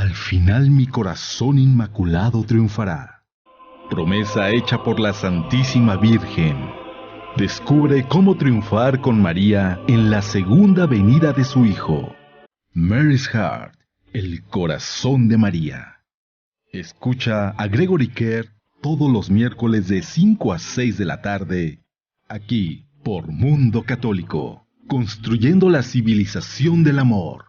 Al final mi corazón inmaculado triunfará. Promesa hecha por la Santísima Virgen. Descubre cómo triunfar con María en la segunda venida de su Hijo. Mary's Heart, el corazón de María. Escucha a Gregory Kerr todos los miércoles de 5 a 6 de la tarde, aquí por Mundo Católico, construyendo la civilización del amor.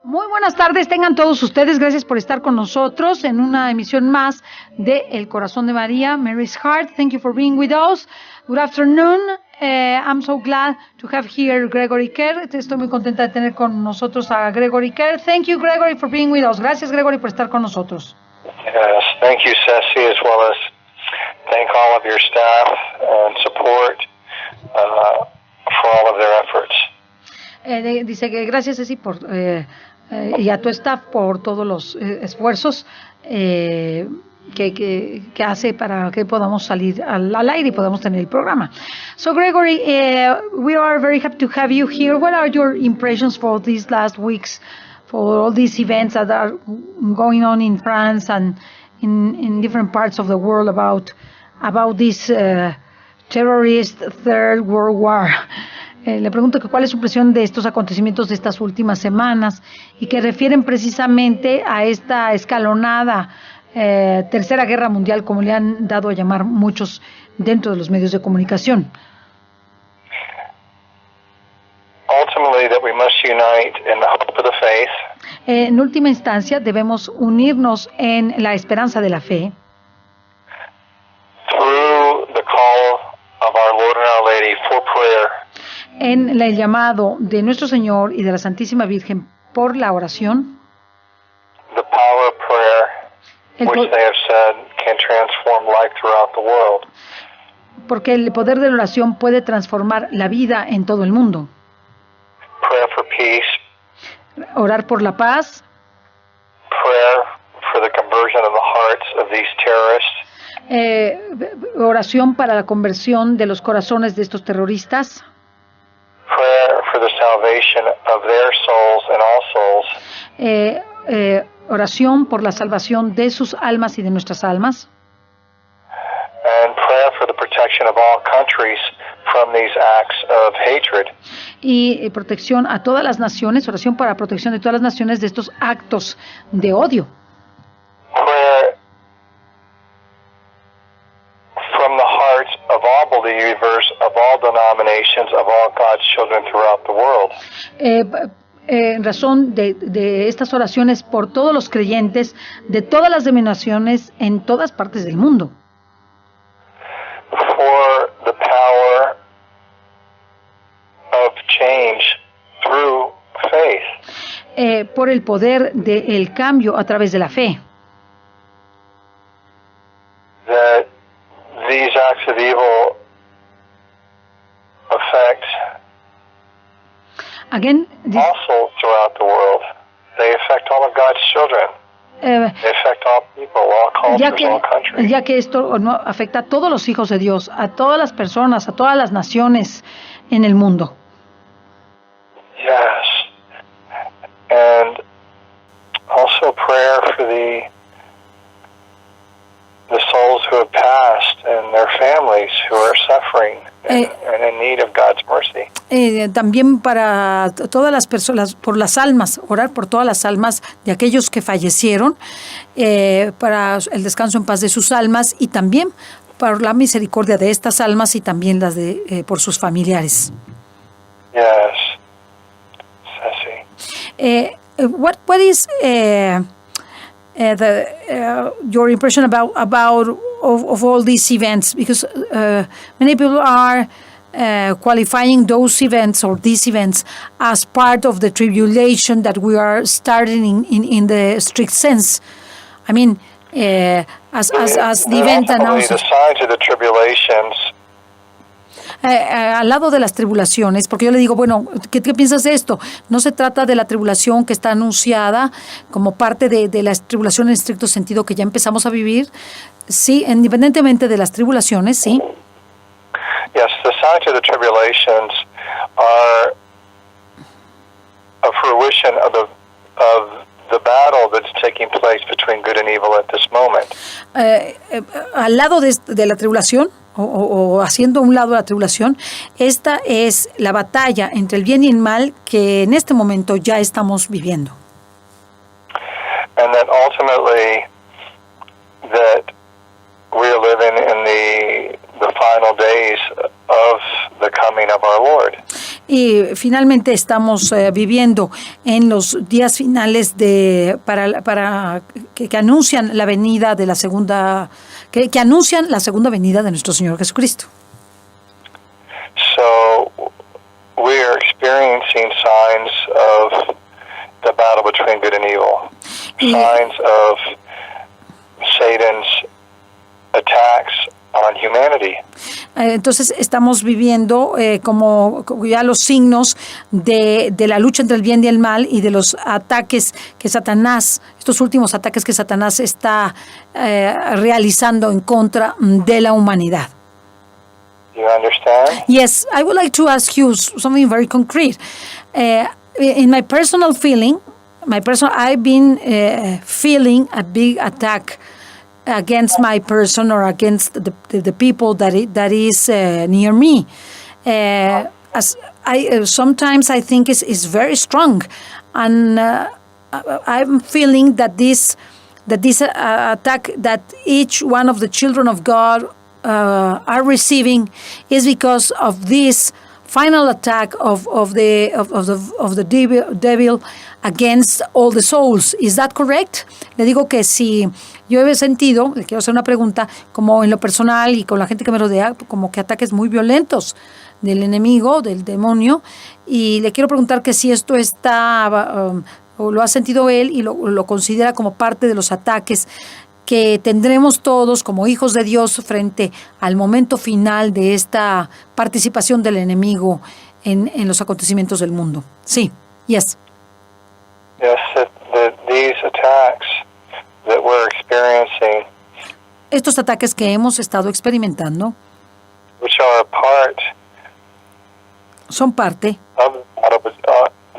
Muy buenas tardes, tengan todos ustedes. Gracias por estar con nosotros en una emisión más de El Corazón de María, Mary's Heart. Thank you for being with us. Good afternoon. I'm so glad to have here Gregory Kerr. Estoy muy contenta de tener con nosotros a Gregory Kerr. Thank you, Gregory, for being with us. Gracias, Gregory, por estar con nosotros. Yes, thank you, Ceci, as well as thank all of your staff and support for all of their efforts. Dice que gracias, Ceci, por y a tu staff por todos los esfuerzos que hace para que podamos salir al aire y podamos tener el programa. So, Gregory, we are very happy to have you here. What are your impressions for these last weeks, for all these events that are going on in France and in different parts of the world about this terrorist Third World War? Le pregunto que cuál es su impresión de estos acontecimientos de estas últimas semanas y que refieren precisamente a esta escalonada Tercera Guerra Mundial, como le han dado a llamar muchos dentro de los medios de comunicación. Ultimately, that we must unite in the hope of the faith. En última instancia, debemos unirnos en la esperanza de la fe. Through the call of our Lord and Our Lady for prayer. En el llamado de nuestro Señor y de la Santísima Virgen por la oración. The power of prayer, which they have said can transform life throughout the world. Porque el poder de la oración puede transformar la vida en todo el mundo. Prayer for peace. Orar por la paz. Prayer for the conversion of the hearts of these terrorists. Oración para la conversión de los corazones de estos terroristas. Prayer for the salvation of their souls and all souls. Oración por la salvación de sus almas y de nuestras almas. And prayer for the protection of all countries from these acts of hatred. Y protección a todas las naciones, oración para la protección de todas las naciones de estos actos de odio. Prayer from the hearts of all believers, of all denominations, of all God's children throughout the world. En razón de estas oraciones por todos los creyentes de todas las denominaciones en todas partes del mundo. For the power of change through faith. Por el poder del cambio a través de la fe. That these acts of evil affect Again, also throughout the world. They affect all of God's children. They affect all people, all cultures, all countries. Ya que esto no afecta a todos los hijos de Dios, a todas las personas, a todas las naciones en el mundo. Yes. And also prayer for the souls who have passed and their families who are suffering and in need of God's mercy. También para todas las personas, por las almas, orar por todas las almas de aquellos que fallecieron, para el descanso en paz de sus almas y también por la misericordia de estas almas y también las de por sus familiares. Yes. Ceci. What is your impression about of all these events, because many people are qualifying those events or these events as part of the tribulation that we are starting in the strict sense. I mean, as the event announces. The signs of the tribulations al lado de las tribulaciones, porque yo le digo, bueno, ¿qué piensas de esto? No se trata de la tribulación que está anunciada como parte de la tribulación en estricto sentido que ya empezamos a vivir, sí, independientemente de las tribulaciones, sí. Yes, the signs of the tribulations are a fruition of the battle that's taking place between good and evil at this moment. Al lado de la tribulación, o haciendo a un lado la tribulación, esta es la batalla entre el bien y el mal que en este momento ya estamos viviendo. And that ultimately that we are living in the final days of the coming of our Lord. Y finalmente estamos viviendo en los días finales para que anuncian la venida de la segunda, que anuncian la segunda venida de nuestro Señor Jesucristo. So we are experiencing signs of the battle between good and evil. Signs of Satan's attacks on humanity. Entonces estamos viviendo como ya los signos de la lucha entre el bien y el mal y de los ataques que Satanás, estos últimos ataques que Satanás está realizando en contra de la humanidad. You understand? Yes, I would like to ask you something very concrete. In my personal feeling, I've been feeling a big attack against my person or against the people that is near me. As I sometimes I think is very strong, and I'm feeling that this attack that each one of the children of God are receiving is because of this final attack of the devil against all the souls. Is that correct? Le digo que si yo he sentido, le quiero hacer una pregunta, como en lo personal y con la gente que me rodea, como que ataques muy violentos del enemigo, del demonio, y le quiero preguntar que si esto está, o lo ha sentido él y lo considera como parte de los ataques que tendremos todos como hijos de Dios frente al momento final de esta participación del enemigo en los acontecimientos del mundo. Sí, yes. Yes, these attacks that we're experiencing, estos ataques que hemos estado experimentando, which are a part, son parte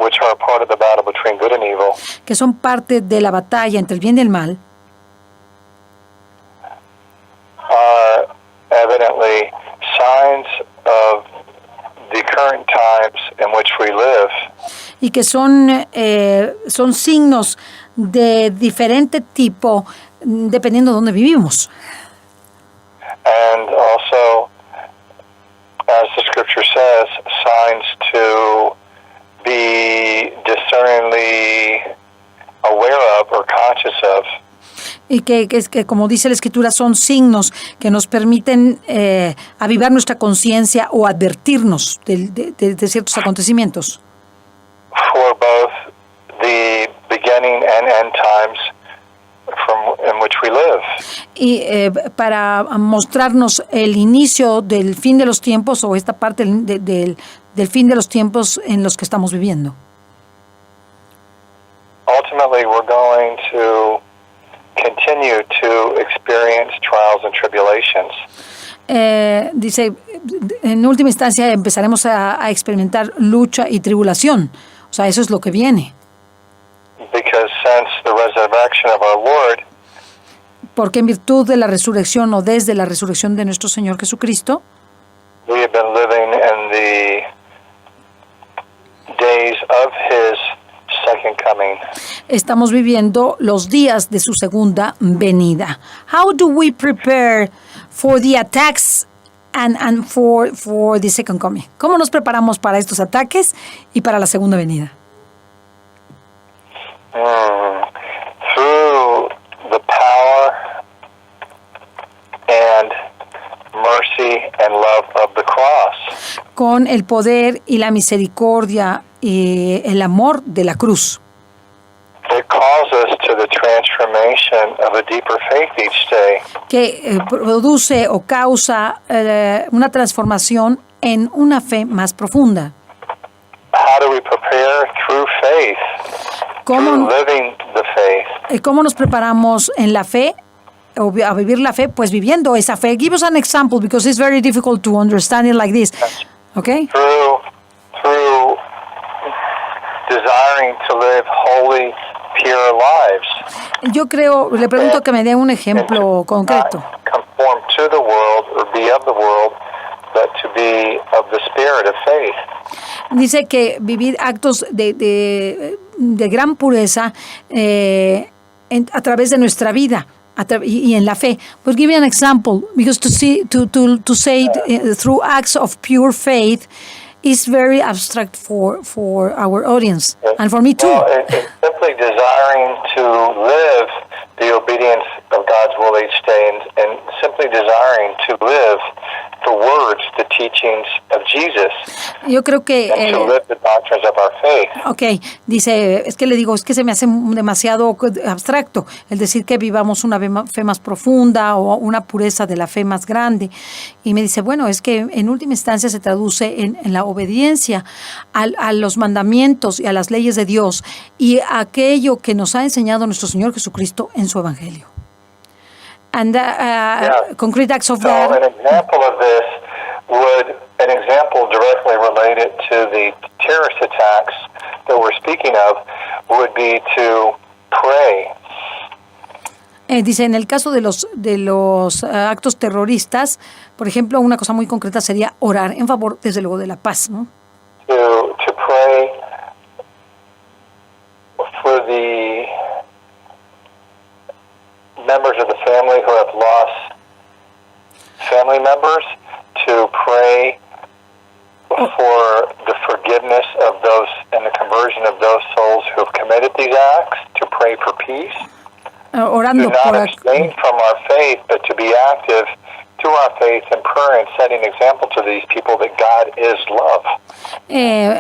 which are a part of the battle between good and evil, que son parte de la batalla entre el bien y el mal, are evidently signs of the current times in which we live. Y que son signos de diferente tipo dependiendo de dónde vivimos. And also, as the scripture says, signs to be discerningly aware of or conscious of. Y que como dice la Escritura, son signos que nos permiten avivar nuestra conciencia o advertirnos de ciertos acontecimientos. For both the beginning and end times in which we live. Y para mostrarnos el inicio del fin de los tiempos o esta parte del fin de los tiempos en los que estamos viviendo. Ultimately, we're going to continue to experience trials and tribulations. Dice, en última instancia empezaremos a experimentar lucha y tribulación. O sea, eso es lo que viene. Because since the resurrection of our Lord, porque en virtud de la resurrección o desde la resurrección de nuestro Señor Jesucristo, we have been living in the days of His second coming. Estamos viviendo los días de su segunda venida. How do we prepare for the attacks and for the second coming? ¿Cómo nos preparamos para estos ataques y para la segunda venida? Through the power and mercy and love of the cross. Con el poder y la misericordia y el amor de la cruz. It calls us to the transformation of a deeper faith each day. Que produce o causa una transformación en una fe más profunda. How do we prepare? Through faith, through living the faith. ¿Cómo nos preparamos en la fe? O a vivir la fe, pues viviendo esa fe. Give us an example, because it's very difficult to understand it like this. Okay? Through desiring to live holy, pure lives. Yo creo, le pregunto que me dé un ejemplo concreto. Not conform to the world or be of the world, but to be of the spirit of faith. Dice que vivir actos de gran pureza a través de nuestra vida. Y en la fe. But give me an example, because to say it, through acts of pure faith is very abstract for our audience and for me too. Well, it's simply desiring to live the obedience of God's will each day, and simply desiring to live the words, the teachings of Jesus. Yo creo que and to live the doctrines of our faith. Okay, dice, es que se me hace demasiado abstracto el decir que vivamos una fe más profunda o una pureza de la fe más grande. Y me dice, bueno, es que en última instancia se traduce en la obediencia a los mandamientos y a las leyes de Dios y a aquello que nos ha enseñado nuestro Señor Jesucristo en su Evangelio. And concrete acts of that. So an example of this an example directly related to the terrorist attacks that we're speaking of would be to pray. Dice, en el caso de los actos terroristas, por ejemplo, una cosa muy concreta sería orar en favor, desde luego, de la paz, ¿no? To pray for the members of the family who have lost family members, to pray for the forgiveness of those and the conversion of those souls who have committed these acts, to pray for peace. Orando to not abstain from our faith, but to be active through our faith and prayer and setting example to these people that God is love.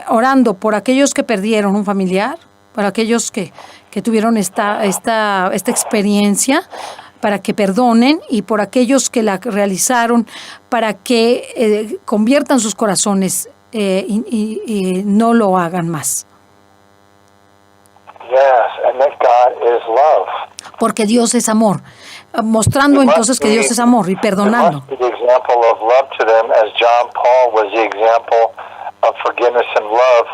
Orando por aquellos que perdieron un familiar, por aquellos que tuvieron esta experiencia, para que perdonen, y por aquellos que la realizaron, para que conviertan sus corazones y no lo hagan más. Yes, and that God is love. Porque Dios es amor, mostrando entonces que Dios es amor y perdonando. The example of love to them, as John Paul was the example of forgiveness and love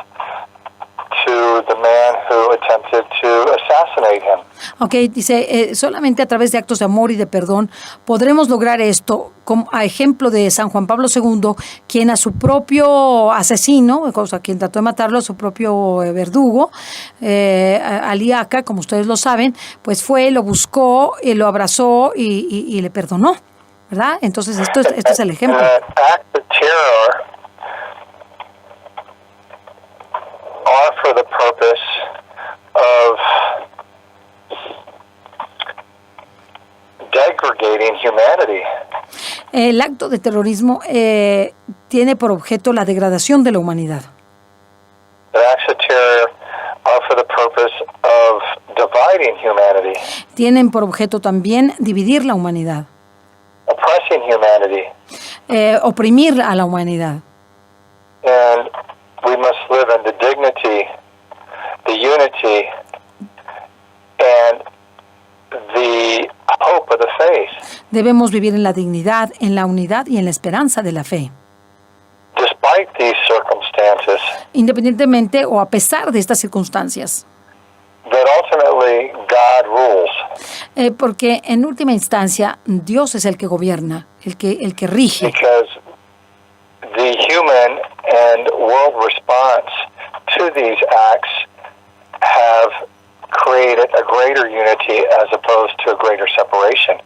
to the man who attempted to assassinate him. Okay, dice, solamente a través de actos de amor y de perdón podremos lograr esto, como a ejemplo de San Juan Pablo II, quien a su propio asesino, o sea, quien trató de matarlo, a su propio verdugo, Aliaca, como ustedes lo saben, pues fue, lo buscó, lo abrazó y le perdonó, ¿verdad? Entonces esto es el ejemplo. Act of terror are for the purpose of degrading humanity. El acto de terrorismo tiene por objeto la degradación de la humanidad. The acts of terror are for the purpose of dividing humanity. Tienen por objeto también dividir la humanidad. Oppressing humanity. Oprimir a la humanidad. And we must live in the dignity, the unity, and the hope of the faith. Debemos vivir en la dignidad, en la unidad y en la esperanza de la fe. Despite these circumstances, independientemente o a pesar de estas circunstancias. That ultimately God rules. Porque en última instancia Dios es el que gobierna, el que rige. Because the human and world response to these acts have created a greater unity as opposed to a greater separation.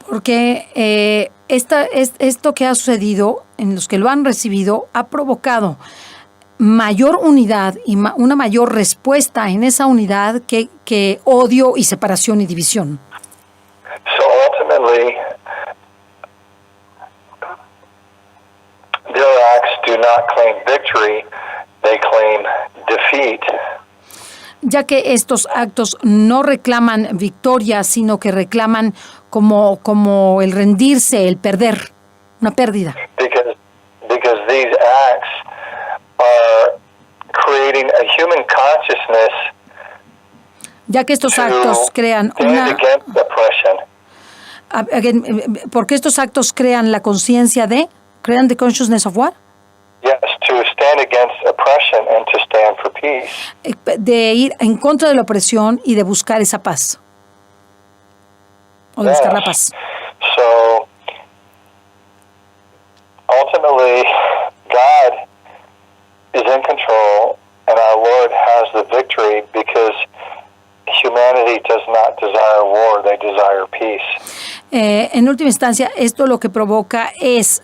Porque esto que ha sucedido en los que lo han recibido ha provocado mayor unidad y una mayor respuesta en esa unidad que odio y separación y división. So ultimately, their acts do not claim victory, they claim defeat. Ya que estos actos no reclaman victoria, sino que reclaman como el rendirse, el perder, una pérdida. Because these creating a human consciousness ya que estos to actos crean stand una... against oppression. Porque estos actos crean la conciencia de... ¿Crean the consciousness of what? Yes, to stand against oppression and to stand for peace. De ir en contra de la opresión y de buscar esa paz. O de buscar la paz. So, ultimately, God is in control and our Lord has the victory because humanity does not desire war, they desire peace. En última instancia, esto lo que provoca es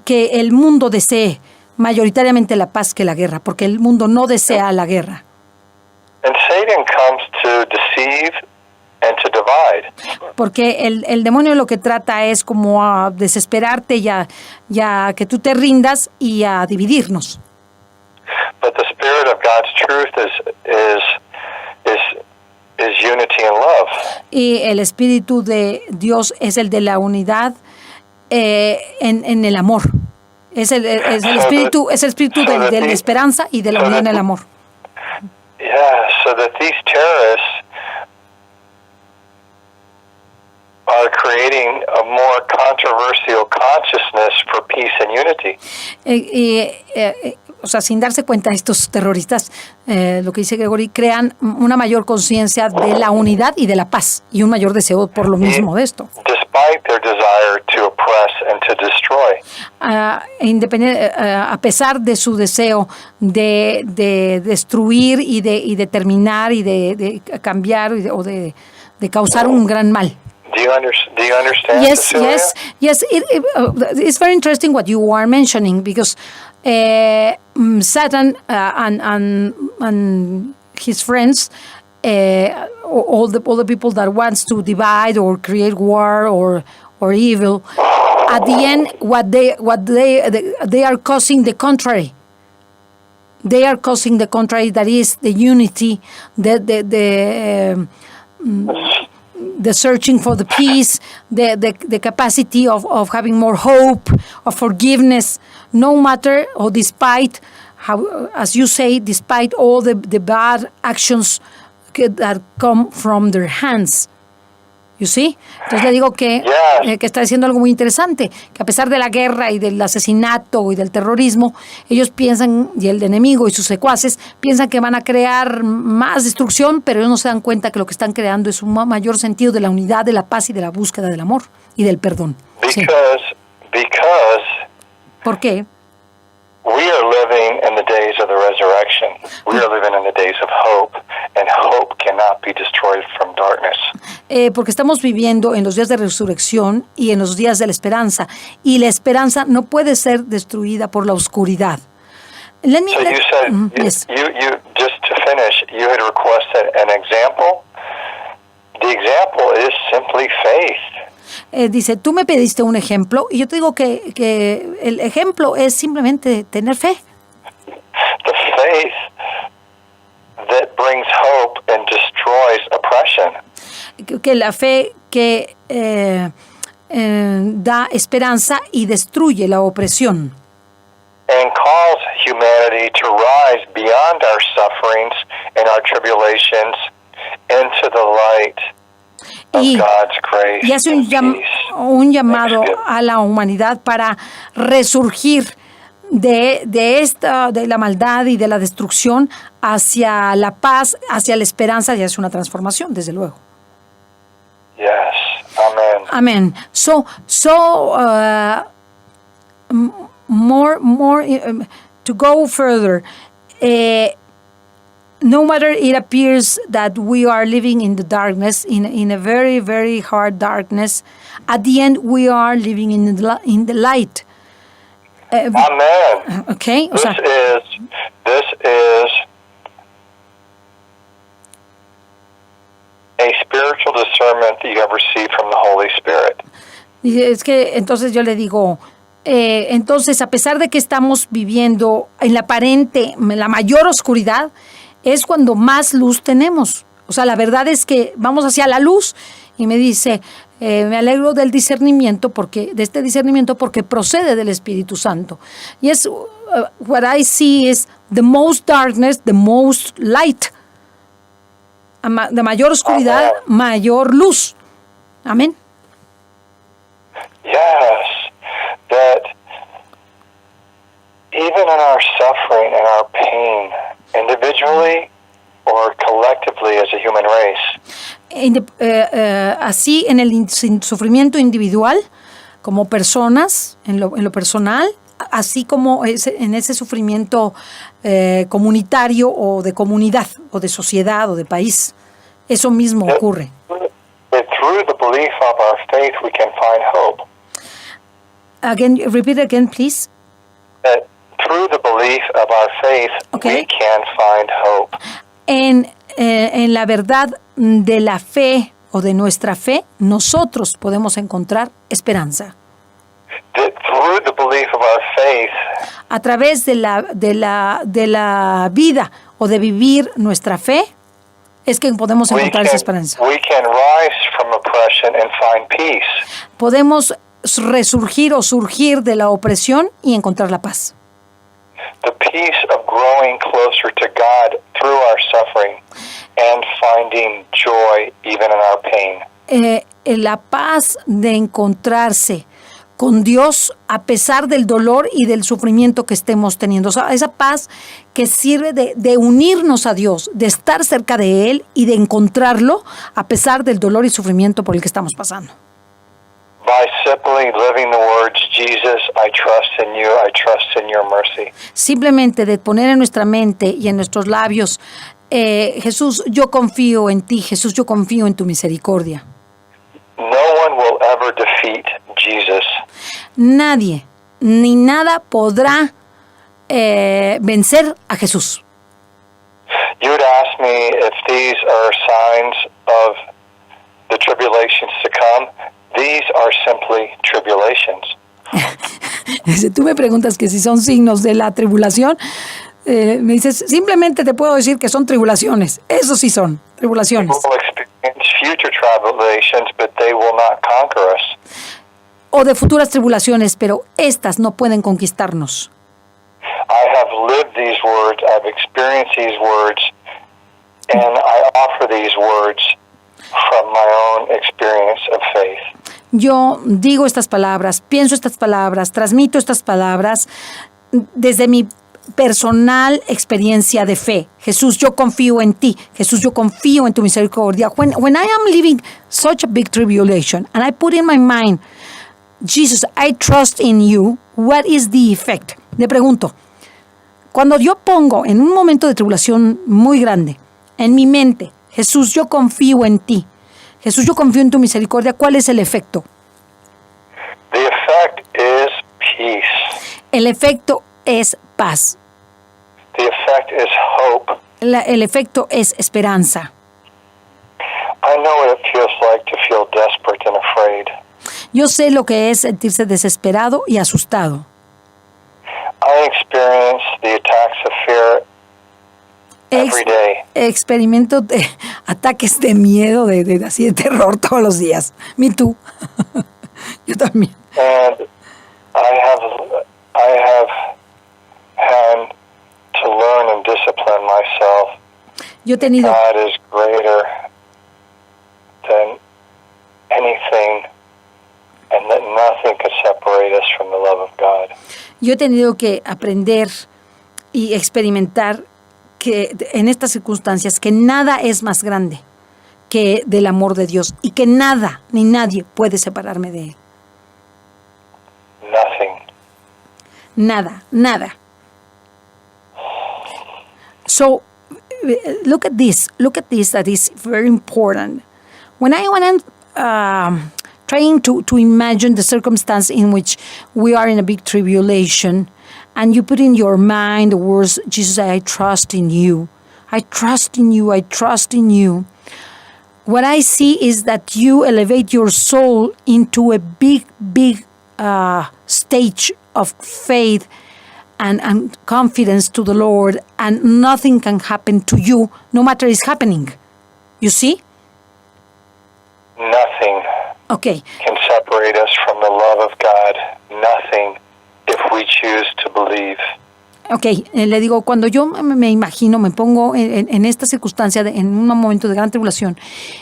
que el mundo desee mayoritariamente la paz que la guerra, porque el mundo no desea la guerra. And Satan comes to deceive and to divide. Porque el demonio lo que trata es como a desesperarte y a que tú te rindas y a dividirnos. But the spirit of God's truth is unity and love. Y el espíritu de Dios es el de la unidad en el amor. Es el espíritu de la esperanza y de la unión en el amor. Yeah, so that these terrorists are creating a more controversial consciousness for peace and unity. O sea, sin darse cuenta, estos terroristas, lo que dice Gregory, crean una mayor conciencia de la unidad y de la paz y un mayor deseo por lo mismo de esto. Despite their desire to oppress and to destroy. A pesar de su deseo de destruir y de terminar y de cambiar o de causar un gran mal. Do you understand? Yes. It's very interesting what you are mentioning because Satan and his friends, all the people that wants to divide or create war or evil, at the end, what they are causing the contrary. They are causing the contrary. That is the unity, the searching for the peace, the capacity of having more hope, of forgiveness, no matter or despite, how, as you say, despite all the bad actions that come from their hands. You see? Entonces le digo que está diciendo algo muy interesante, que a pesar de la guerra y del asesinato y del terrorismo, ellos piensan, y el enemigo y sus secuaces, piensan que van a crear más destrucción, pero ellos no se dan cuenta que lo que están creando es un mayor sentido de la unidad, de la paz y de la búsqueda del amor y del perdón. Because ¿por qué? We are living in the days of the resurrection. We are living in the days of hope, and hope cannot be destroyed from darkness. Porque estamos viviendo en los días de resurrección y en los días de la esperanza, y la esperanza no puede ser destruida por la oscuridad. So you said, yes. you just to finish, you had requested an example. The example is simply faith. Dice, tú me pediste un ejemplo y yo te digo que el ejemplo es simplemente tener fe. The faith that brings hope and destroys oppression. Que la fe que da esperanza y destruye la opresión. And calls humanity to rise beyond our sufferings and our tribulations into the light. Y hace un llamado a la humanidad para resurgir de la maldad y de la destrucción hacia la paz, hacia la esperanza y hacia una transformación, desde luego. Yes, amen. Amen. So more to go further. No matter it appears that we are living in the darkness, in a very, very hard darkness, at the end we are living in the light. Amen. Okay. This is a spiritual discernment that you have received from the Holy Spirit. Es que entonces yo le digo, entonces a pesar de que estamos viviendo en la mayor oscuridad, es cuando más luz tenemos. O sea, la verdad es que vamos hacia la luz y me dice, Me alegro del discernimiento de este discernimiento porque procede del Espíritu Santo. Yes, what I see is the most darkness, the most light. De mayor oscuridad, mayor luz. Amén. Yes, that even in our suffering and our pain, individually or collectively as a human race. Así en el sufrimiento individual, como personas, en lo personal, así como en ese sufrimiento comunitario o de comunidad, o de sociedad, o de país. Eso mismo ocurre. Through the belief of our faith we can find hope. Again, repeat again, please. Through the belief of our faith we can find hope. En la verdad de la fe o de nuestra fe, nosotros podemos encontrar esperanza. Through the belief of our faith, a través de la vida o de vivir nuestra fe, es que podemos encontrar esa esperanza. We can rise from oppression and find peace. Podemos resurgir o surgir de la opresión y encontrar la paz. The peace of growing closer to God through our suffering and finding joy even in our pain. La paz de encontrarse con Dios a pesar del dolor y del sufrimiento que estemos teniendo. O sea, esa paz que sirve de unirnos a Dios, de estar cerca de Él y de encontrarlo a pesar del dolor y sufrimiento por el que estamos pasando. By simply living the words, Jesus, I trust in you, I trust in your mercy. Simplemente de poner en nuestra mente y en nuestros labios, Jesús, yo confío en ti, Jesús, yo confío en tu misericordia. No one will ever defeat Jesus. Nadie ni nada podrá vencer a Jesús. You would ask me if these are signs of the tribulations to come. These are simply tribulations. Si tú me preguntas que si son signos de la tribulación, me dices, simplemente te puedo decir que son tribulaciones. Eso sí son tribulaciones. We will experience future tribulations, but they will not conquer us. O de futuras tribulaciones, pero estas no pueden conquistarnos. I have lived these words, I've experienced these words, and I offer these words from my own experience of faith. Yo digo estas palabras, pienso estas palabras, transmito estas palabras desde mi personal experiencia de fe. Jesús, yo confío en ti. Jesús, yo confío en tu misericordia. When I am living such a big tribulation and I put in my mind, Jesus, I trust in you, what is the effect? Le pregunto, cuando yo pongo en un momento de tribulación muy grande, en mi mente, Jesús, yo confío en ti. Jesús, yo confío en tu misericordia. ¿Cuál es el efecto? The effect is peace. El efecto es paz. The effect is hope. El efecto es esperanza. I know what it feels like to feel desperate and afraid. Yo sé lo que es sentirse desesperado y asustado. I experience the attacks of fear every day. Experimento ataques de miedo, así de terror todos los días. Me too. Yo también. And I have had to learn and discipline myself. Yo he tenido. God is greater than anything, and that nothing could separate us from the love of God. Yo he tenido que aprender y experimentar que en estas circunstancias que nada es más grande que del amor de Dios y que nada ni nadie puede separarme de Él. Nothing. Nada. So look at this that is very important. When I want trying to imagine the circumstance in which we are in a big tribulation, and you put in your mind the words, Jesus, I trust in you. I trust in you. I trust in you. What I see is that you elevate your soul into a big stage of faith and confidence to the Lord, and nothing can happen to you, no matter it's happening. You see? Nothing. Okay. can separate us from the love of God. Nothing, if we choose to believe. Okay, le digo, cuando yo me imagino, me pongo en esta circunstancia, en un momento de gran tribulación,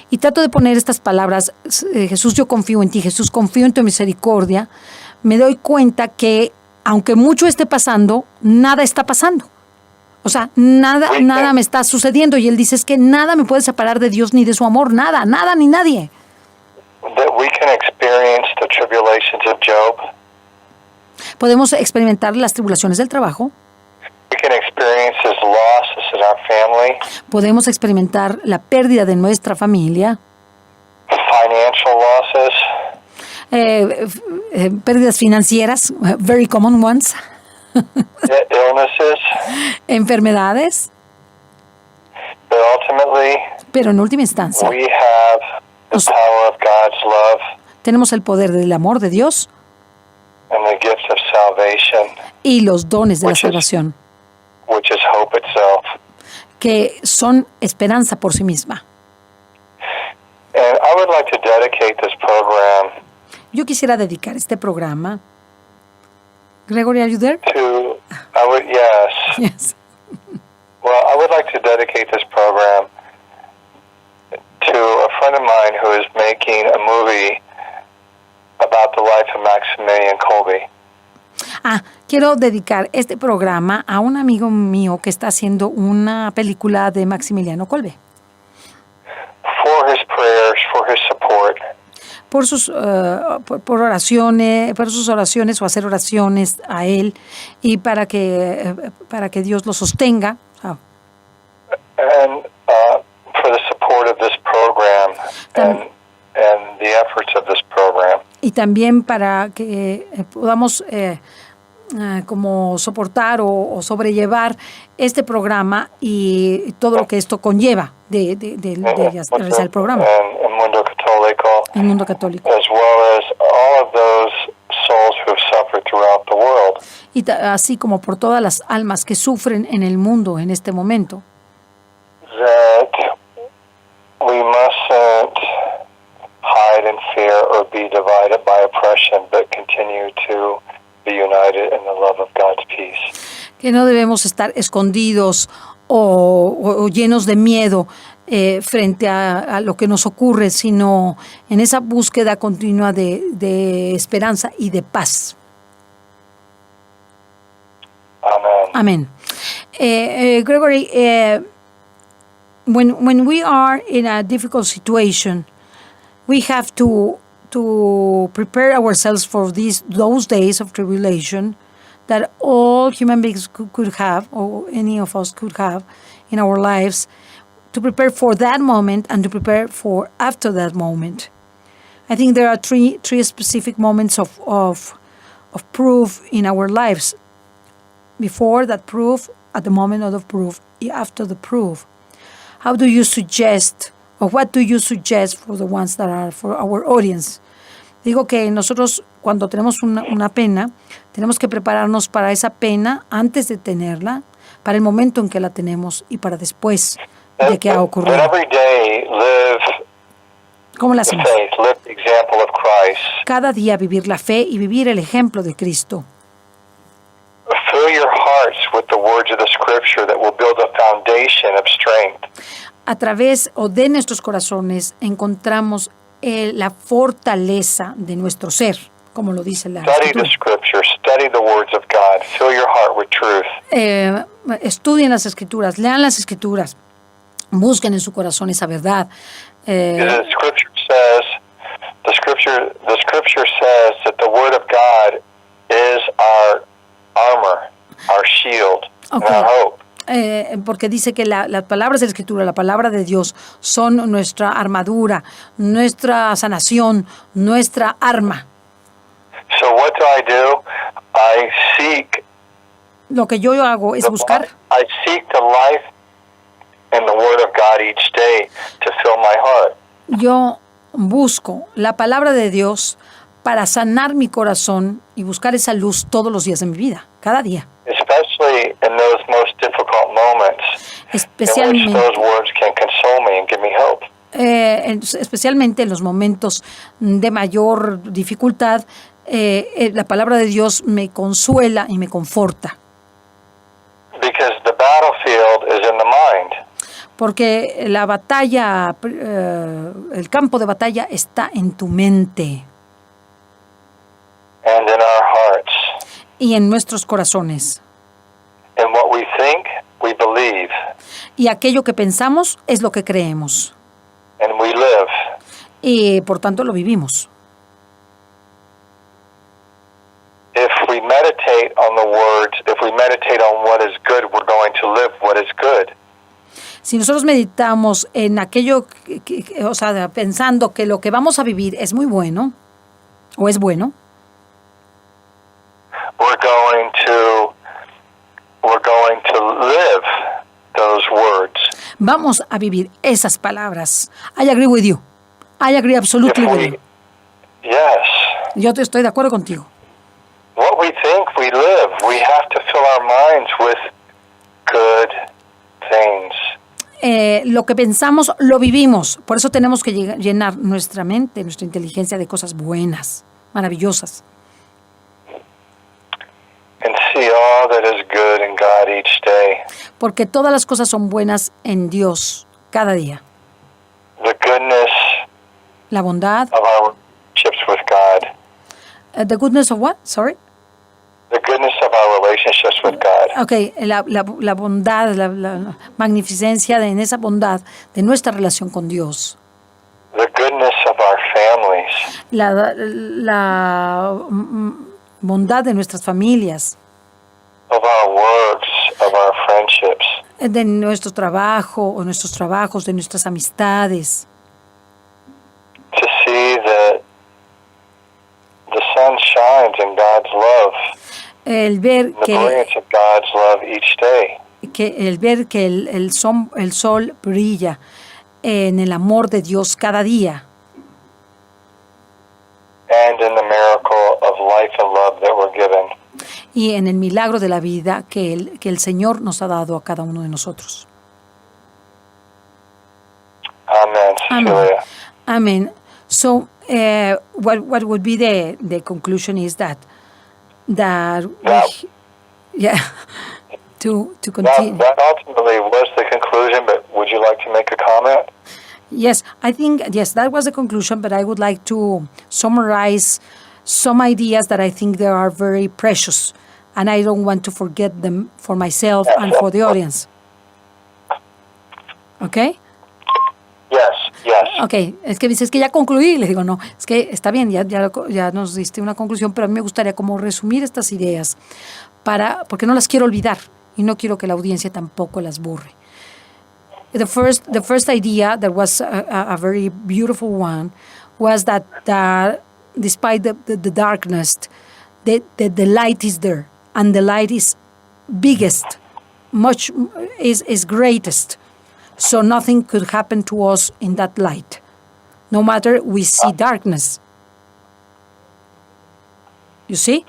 y trato de poner estas palabras, Jesús, yo confío en ti, Jesús, confío en tu misericordia, me doy cuenta que, aunque mucho esté pasando, nada está pasando. O sea, nada me está sucediendo. Y él dice, es que nada me puede separar de Dios ni de su amor, nada ni nadie. That we can experience the tribulations of Job. Podemos experimentar las tribulaciones del trabajo. We can experience his losses in our family. Podemos experimentar la pérdida de nuestra familia. Financial losses. Pérdidas financieras, very common ones. Illnesses. Enfermedades. But ultimately, pero en última instancia, we have the power of God's love. Tenemos el poder del amor de Dios. And the gift of salvation. Y los dones de la salvación. Which is hope itself. Que son esperanza por sí misma. And I would like to dedicate this program. Yo quisiera dedicar este programa. Gregory, are you there? Yes. Yes. Well, I would like to dedicate this program to a friend of mine who is making a movie about the life of Maximilian Kolbe. Quiero dedicar este programa a un amigo mío que está haciendo una película de Maximiliano Kolbe. For his prayers, for his support. Por sus por oraciones, por sus oraciones o hacer oraciones a él y para que Dios lo sostenga. And for the support of this program and the efforts of this program. Y también para que podamos como soportar o sobrellevar este programa y todo lo que esto conlleva de realizar el programa. El mundo católico. As well as all of those souls who have suffered throughout the world. Y así como por todas las almas que sufren en el mundo en este momento. That we mustn't hide in fear or be divided by oppression, but continue to be united in the love of God's peace. Que no debemos estar escondidos o llenos de miedo frente a lo que nos ocurre, sino en esa búsqueda continua de esperanza y de paz. Amen. Gregory, when we are in a difficult situation, we have to prepare ourselves for those days of tribulation that all human beings could have, or any of us could have in our lives, to prepare for that moment and to prepare for after that moment. I think there are three specific moments of proof in our lives. Before that proof, at the moment of the proof, after the proof. How do you suggest, or what do you suggest for the ones that are for our audience? Digo que nosotros cuando tenemos una pena, tenemos que prepararnos para esa pena antes de tenerla, para el momento en que la tenemos y para después de que ha ocurrido. ¿Cómo la hacemos? Cada día vivir la fe y vivir el ejemplo de Cristo. Fill your hearts with the words of the scripture that will build a foundation of strength. A través de nuestros corazones encontramos la fortaleza de nuestro ser, como lo dice la Escritura. Study the scripture, study the words of God. Fill your heart with truth. Estudien las escrituras, lean las escrituras, busquen en su corazón esa verdad. The scripture says that the word of God is our armor, our shield, and our hope. Porque dice que las palabras de la Escritura, la palabra de Dios, son nuestra armadura, nuestra sanación, nuestra arma. So what do? I seek. Lo que yo hago es buscar. I seek the life and the word of God each day to fill my heart. Yo busco la palabra de Dios para sanar mi corazón y buscar esa luz todos los días de mi vida, cada día. Especially in those most difficult moments, in which those words can console me and give me hope. especialmente en los momentos de mayor dificultad, la palabra de Dios me consuela y me conforta. Because the battlefield is in the mind. Porque la batalla, el campo de batalla está en tu mente And in our hearts. y en nuestros corazones. And what we think, we believe. Y aquello que pensamos es lo que creemos. And we live. Y por tanto lo vivimos. If we meditate on the words, if we meditate on what is good, we're going to live what is good. Si nosotros meditamos en aquello, o sea, pensando que lo que vamos a vivir es muy bueno, o es bueno, we're going to live those words. vamos a vivir esas palabras. I agree with you. I agree absolutely with you. Yes. Yo estoy de acuerdo contigo. What we think, we live. We have to fill our minds with good things. Lo que pensamos, lo vivimos. Por eso tenemos que llenar nuestra mente, nuestra inteligencia de cosas buenas, maravillosas. And see all that is good in God each day. Porque todas las cosas son buenas en Dios cada día. The goodness La bondad. of our relationships with God. The goodness of what? Sorry. The goodness of our relationships with God. Okay, la bondad, la magnificencia en esa bondad de nuestra relación con Dios. The goodness of our families. La bondad de nuestras familias. Of our works, of our friendships. De nuestro trabajo, o nuestros trabajos, de nuestras amistades. To see that the sun shines in God's love. El ver The brilliance of God's love each day. que el sol brilla en el amor de Dios cada día. And in the miracle of life and love that we're given. Y en el milagro de la vida que el Señor nos ha dado a cada uno de nosotros. Amen, Cecilia. Amen. So, what would be the conclusion is that to continue. That ultimately was the conclusion, but would you like to make a comment? Yes, I think, that was the conclusion, but I would like to summarize some ideas that I think they are very precious, and I don't want to forget them for myself and for the audience. Okay? Yes. Okay, es que dices que ya concluí, le digo, no, es que está bien, ya nos diste una conclusión, pero a mí me gustaría como resumir estas ideas, porque no las quiero olvidar, y no quiero que la audiencia tampoco las borre. The first idea that was a very beautiful one was that despite the darkness, the light is there, and the light is biggest, is greatest. So nothing could happen to us in that light, no matter we see darkness. You see?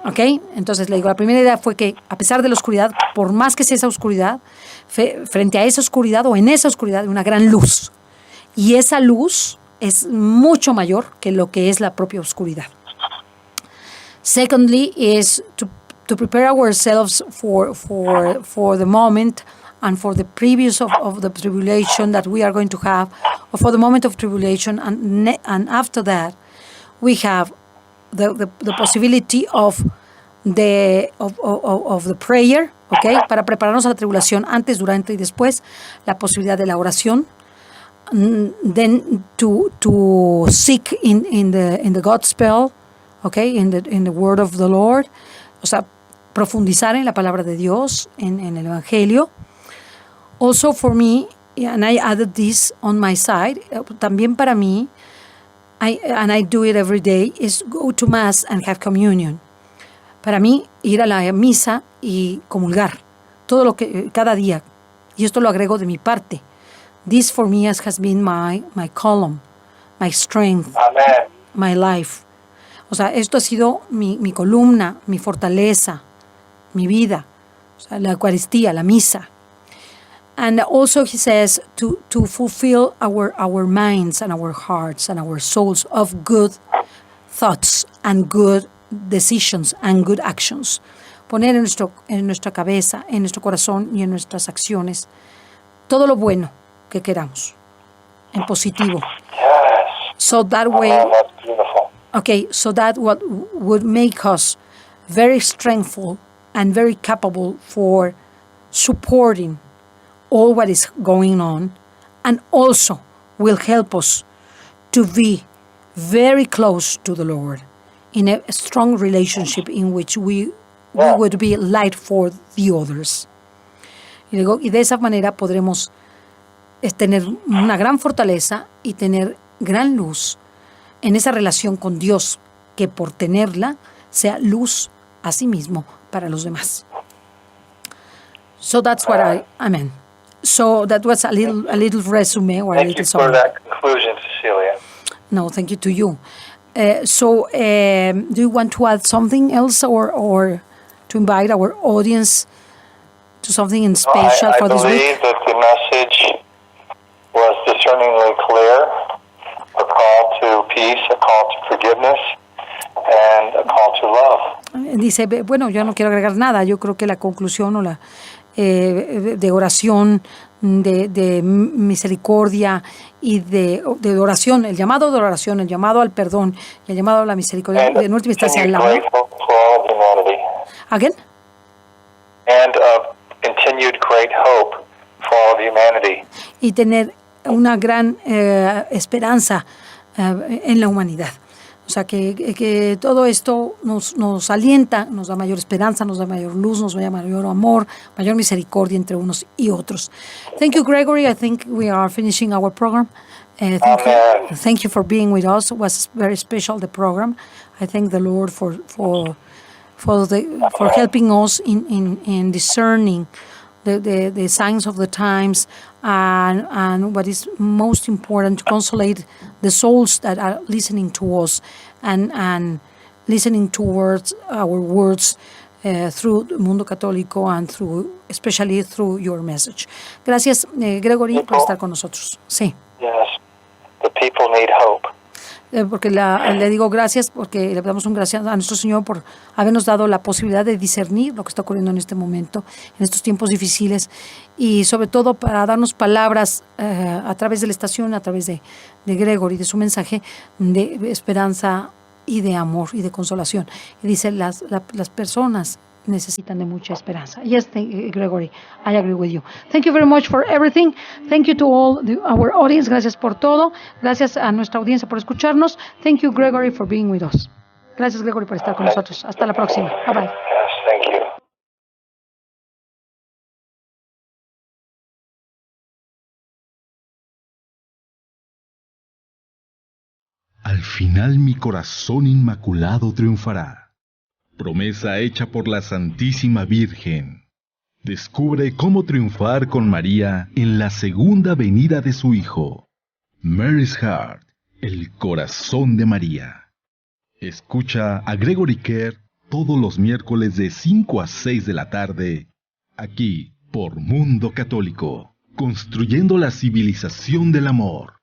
¿Ok? Entonces le digo, la primera idea fue que a pesar de la oscuridad, por más que sea esa oscuridad, frente a esa oscuridad o en esa oscuridad hay una gran luz. Y esa luz es mucho mayor que lo que es la propia oscuridad. Secondly is to prepare ourselves for the moment and for the previous of the tribulation that we are going to have, or for the moment of tribulation, and after that we have the possibility of the prayer, okay, para prepararnos a la tribulación antes, durante y después, la posibilidad de la oración, then to seek in the gospel, okay, in the word of the Lord, o sea, profundizar en la palabra de Dios, en el evangelio. Also for me, and I added this on my side, también para mí, and I do it every day, is go to Mass and have communion. Para mí, ir a la misa y comulgar, cada día. Y esto lo agrego de mi parte. This for me has been my column, my strength, Amen. my life. O sea, esto ha sido mi columna, mi fortaleza, mi vida. O sea, la Eucaristía, la misa. And also he says to fulfill our minds and our hearts and our souls of good thoughts and good decisions and good actions. Poner en nuestra cabeza, en nuestro corazón y en nuestras acciones todo lo bueno que queramos, en positivo. Yes. So that way, Oh, that's beautiful. okay, so that what would make us very strengthful and very capable for supporting all what is going on, and also will help us to be very close to the Lord in a strong relationship in which we would be light for the others. Y de esa manera podremos tener una gran fortaleza y tener gran luz en esa relación con Dios, que por tenerla sea luz a sí mismo para los demás. So that's what amen. So that was a little resume or a Thank little you for summary. that conclusion, Cecilia. No, thank you to you. Do you want to add something else or to invite our audience to something in special for this I week? believe that the message was discerningly clear, a call to peace, a call to forgiveness, and a call to love. Dice, bueno, yo no quiero agregar nada. Yo creo que la conclusión o la de oración, de misericordia y de oración, el llamado de oración, el llamado al perdón, el llamado a la misericordia, And en última instancia al continued amor. great hope for all of humanity. Again? And continued great hope for all of humanity. Y tener una gran esperanza en la humanidad. O sea, que todo esto nos alienta, nos da mayor esperanza, nos da mayor luz, nos da mayor amor, mayor misericordia entre unos y otros. Thank you, Gregory. I think we are finishing our program. Thank you for being with us. It was very special, the program. I thank the Lord for helping us in discerning the signs of the times, and what is most important, to consolate the souls that are listening to us and listening towards our words through Mundo Católico and especially through your message. Gracias, Gregory, por estar con nosotros. Sí. Yes, the people need hope. Porque le digo gracias, porque le damos un gracias a nuestro Señor por habernos dado la posibilidad de discernir lo que está ocurriendo en este momento, en estos tiempos difíciles, y sobre todo para darnos palabras a través de la estación, a través de Gregory, de su mensaje de esperanza y de amor y de consolación. Y dice, las personas necesitan de mucha esperanza. Yes, Gregory, I agree with you. Thank you very much for everything. Thank you to all our audience. Gracias por todo. Gracias a nuestra audiencia por escucharnos. Thank you, Gregory, for being with us. Gracias, Gregory, por estar con nosotros. Hasta la próxima. Bye bye. Yes, thank you. Al final mi corazón inmaculado triunfará. Promesa hecha por la Santísima Virgen. Descubre cómo triunfar con María en la segunda venida de su Hijo. Mary's Heart, el corazón de María. Escucha a Gregory Kerr todos los miércoles de 5 a 6 de la tarde, aquí por Mundo Católico, construyendo la civilización del amor.